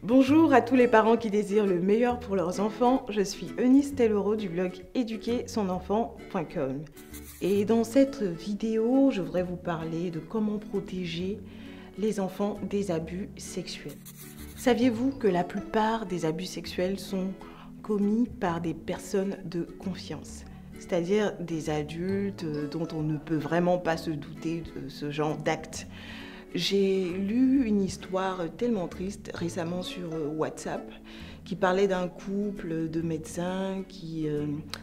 Bonjour à tous les parents qui désirent le meilleur pour leurs enfants, je suis Eunice Tellero du blog éduquersonenfant.com. Et dans cette vidéo, je voudrais vous parler de comment protéger les enfants des abus sexuels. Saviez-vous que la plupart des abus sexuels sont commis par des personnes de confiance, c'est-à-dire des adultes dont on ne peut vraiment pas se douter de ce genre d'actes? J'ai lu une histoire tellement triste récemment sur WhatsApp qui parlait d'un couple de médecins qui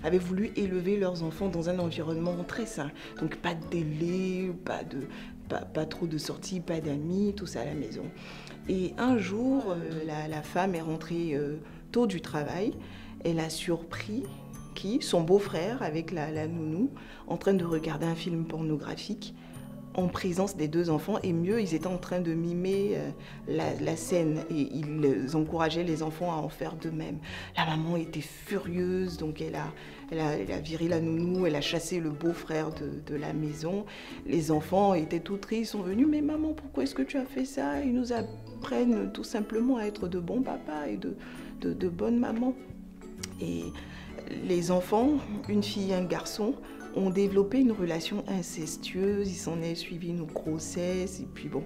avaient voulu élever leurs enfants dans un environnement très sain. Donc pas de télé, pas trop de sorties, pas d'amis, tout ça à la maison. Et un jour, la femme est rentrée tôt du travail. Elle a surpris son beau-frère avec la nounou en train de regarder un film pornographique en présence des deux enfants, et mieux, ils étaient en train de mimer la scène et ils encourageaient les enfants à en faire de même. La maman était furieuse, donc elle a viré la nounou, elle a chassé le beau-frère de la maison. Les enfants étaient tout tristes, sont venus, mais maman, pourquoi est-ce que tu as fait ça? Ils nous apprennent tout simplement à être de bons papas et de bonnes mamans. Et les enfants, une fille et un garçon, ont développé une relation incestueuse, il s'en est suivi une grossesse, et puis bon,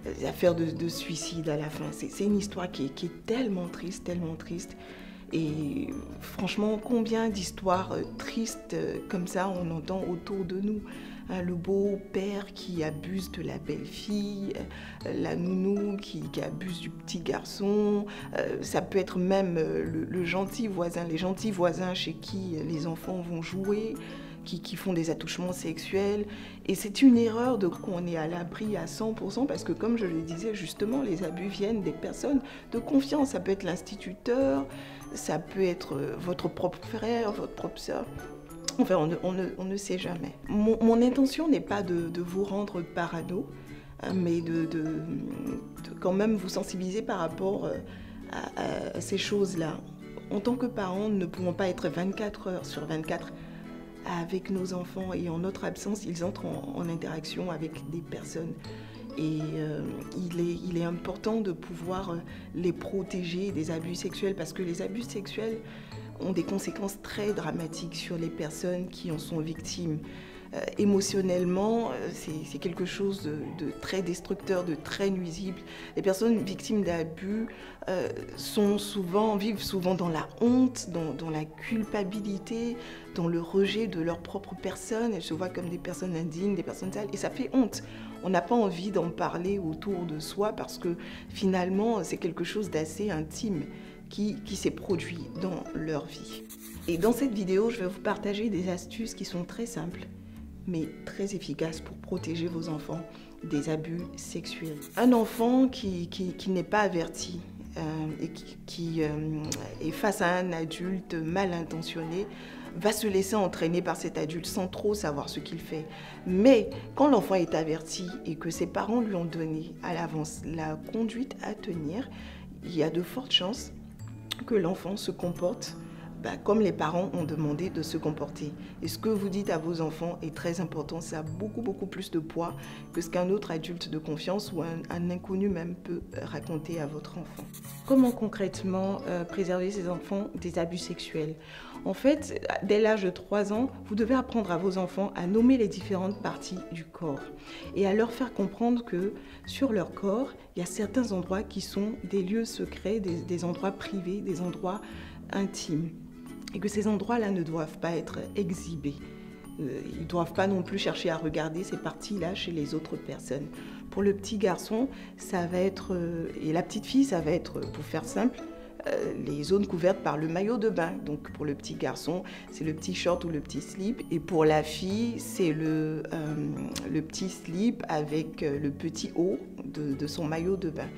des affaires de suicide à la fin. C'est une histoire qui est tellement triste, et franchement, combien d'histoires tristes comme ça on entend autour de nous. Le beau-père qui abuse de la belle-fille, la nounou qui abuse du petit garçon, ça peut être même le gentil voisin, les gentils voisins chez qui les enfants vont jouer, qui font des attouchements sexuels. Et c'est une erreur de croire qu'on est à l'abri à 100% parce que, comme je le disais justement, les abus viennent des personnes de confiance. Ça peut être l'instituteur, ça peut être votre propre frère, votre propre sœur. Enfin, on ne sait jamais. Mon intention n'est pas de vous rendre parano, mais de quand même vous sensibiliser par rapport à ces choses-là. En tant que parents, nous ne pouvons pas être 24 heures sur 24 avec nos enfants, et en notre absence, ils entrent en interaction avec des personnes. Et il est important de pouvoir les protéger des abus sexuels, parce que les abus sexuels ont des conséquences très dramatiques sur les personnes qui en sont victimes. Émotionnellement, c'est quelque chose de très destructeur, de très nuisible. Les personnes victimes d'abus vivent souvent dans la honte, dans la culpabilité, dans le rejet de leur propre personne. Elles se voient comme des personnes indignes, des personnes sales, et ça fait honte. On n'a pas envie d'en parler autour de soi parce que finalement, c'est quelque chose d'assez intime qui s'est produit dans leur vie. Et dans cette vidéo, je vais vous partager des astuces qui sont très simples, mais très efficaces pour protéger vos enfants des abus sexuels. Un enfant qui n'est pas averti et qui est face à un adulte mal intentionné va se laisser entraîner par cet adulte sans trop savoir ce qu'il fait. Mais quand l'enfant est averti et que ses parents lui ont donné à l'avance la conduite à tenir, il y a de fortes chances que l'enfant se comporte comme les parents ont demandé de se comporter. Et ce que vous dites à vos enfants est très important. Ça a beaucoup plus de poids que ce qu'un autre adulte de confiance ou un inconnu même peut raconter à votre enfant. Comment concrètement préserver ses enfants des abus sexuels? En fait, dès l'âge de 3 ans, vous devez apprendre à vos enfants à nommer les différentes parties du corps et à leur faire comprendre que sur leur corps, il y a certains endroits qui sont des lieux secrets, des endroits privés, des endroits intimes. Et que ces endroits-là ne doivent pas être exhibés. Ils ne doivent pas non plus chercher à regarder ces parties-là chez les autres personnes. Pour le petit garçon, ça va être, et la petite fille, ça va être, pour faire simple, les zones couvertes par le maillot de bain. Donc pour le petit garçon, c'est le petit short ou le petit slip. Et pour la fille, c'est le petit slip avec le petit haut de son maillot de bain.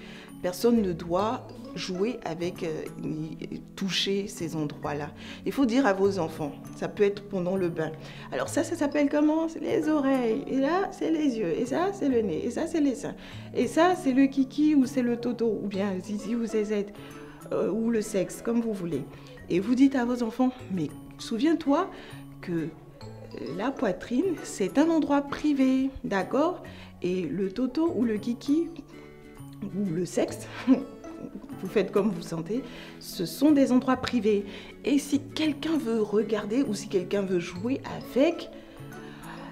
Personne ne doit jouer avec, toucher ces endroits-là. Il faut dire à vos enfants, ça peut être pendant le bain. Alors ça s'appelle comment? C'est les oreilles, et là c'est les yeux, et ça c'est le nez, et ça c'est les seins, et ça c'est le kiki ou c'est le toto, ou bien zizi ou zézette, ou le sexe, comme vous voulez. Et vous dites à vos enfants, mais souviens-toi que la poitrine, c'est un endroit privé, d'accord? Et le toto ou le kiki, ou le sexe, vous faites comme vous sentez. Ce sont des endroits privés. Et si quelqu'un veut regarder ou si quelqu'un veut jouer avec,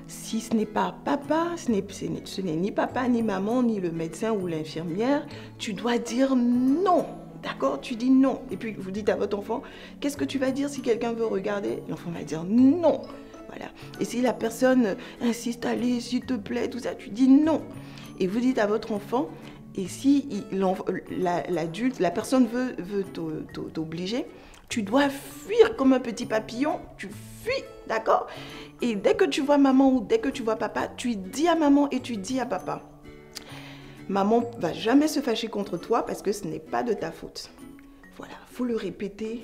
si ce n'est pas papa, ce n'est ni papa, ni maman, ni le médecin ou l'infirmière, tu dois dire non. D'accord? Tu dis non. Et puis vous dites à votre enfant, qu'est-ce que tu vas dire si quelqu'un veut regarder? L'enfant va dire non. Voilà. Et si la personne insiste, allez, s'il te plaît, tout ça, tu dis non. Et vous dites à votre enfant, et si l'adulte, la personne veut t'obliger, tu dois fuir comme un petit papillon, tu fuis, d'accord? Et dès que tu vois maman ou dès que tu vois papa, tu dis à maman et tu dis à papa. Maman va jamais se fâcher contre toi parce que ce n'est pas de ta faute. Voilà, il faut le répéter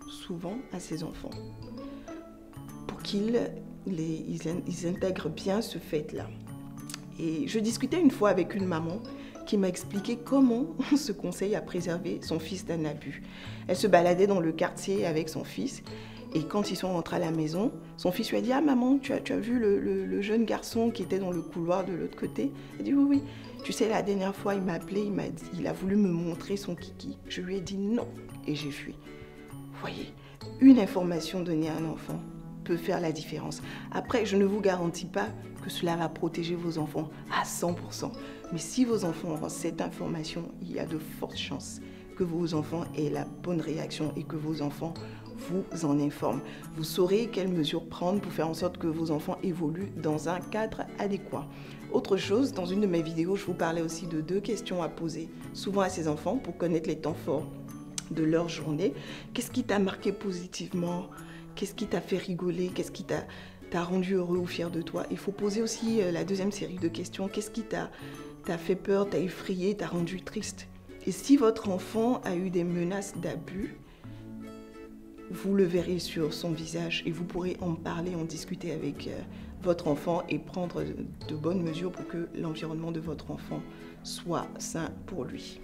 souvent à ses enfants pour qu'ils intègrent bien ce fait-là. Et je discutais une fois avec une maman qui m'a expliqué comment on se conseille à préserver son fils d'un abus. Elle se baladait dans le quartier avec son fils et quand ils sont rentrés à la maison, son fils lui a dit « Ah maman, tu as vu le jeune garçon qui était dans le couloir de l'autre côté ?» Elle dit « Oui, oui. Tu sais, la dernière fois, il m'a appelé, il a voulu me montrer son kiki. Je lui ai dit non et j'ai fui. » Vous voyez, une information donnée à un enfant peut faire la différence. Après, je ne vous garantis pas que cela va protéger vos enfants à 100%. Mais si vos enfants ont cette information, il y a de fortes chances que vos enfants aient la bonne réaction et que vos enfants vous en informent. Vous saurez quelles mesures prendre pour faire en sorte que vos enfants évoluent dans un cadre adéquat. Autre chose, dans une de mes vidéos, je vous parlais aussi de 2 questions à poser souvent à ces enfants pour connaître les temps forts de leur journée. Qu'est-ce qui t'a marqué positivement? Qu'est-ce qui t'a fait rigoler? Qu'est-ce qui t'a rendu heureux ou fier de toi? Il faut poser aussi la 2e série de questions. Qu'est-ce qui t'a fait peur, t'a effrayé, t'a rendu triste? Et si votre enfant a eu des menaces d'abus, vous le verrez sur son visage et vous pourrez en parler, en discuter avec votre enfant et prendre de bonnes mesures pour que l'environnement de votre enfant soit sain pour lui.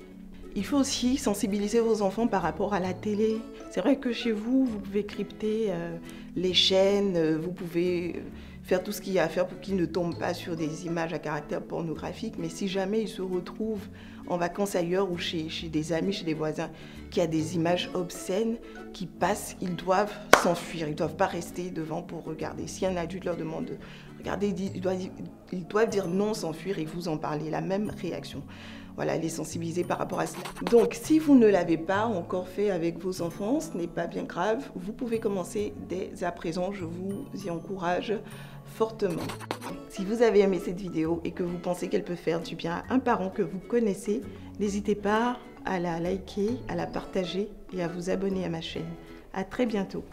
Il faut aussi sensibiliser vos enfants par rapport à la télé. C'est vrai que chez vous, vous pouvez crypter les chaînes, vous pouvez faire tout ce qu'il y a à faire pour qu'ils ne tombent pas sur des images à caractère pornographique. Mais si jamais ils se retrouvent en vacances ailleurs ou chez des amis, chez des voisins, qui a des images obscènes qui passent, ils doivent s'enfuir. Ils ne doivent pas rester devant pour regarder. Si un adulte leur demande de regarder, ils doivent dire non, s'enfuir et vous en parler. La même réaction. Voilà, les sensibiliser par rapport à cela. Donc, si vous ne l'avez pas encore fait avec vos enfants, ce n'est pas bien grave. Vous pouvez commencer dès à présent. Je vous y encourage fortement. Si vous avez aimé cette vidéo et que vous pensez qu'elle peut faire du bien à un parent que vous connaissez, n'hésitez pas à la liker, à la partager et à vous abonner à ma chaîne. À très bientôt.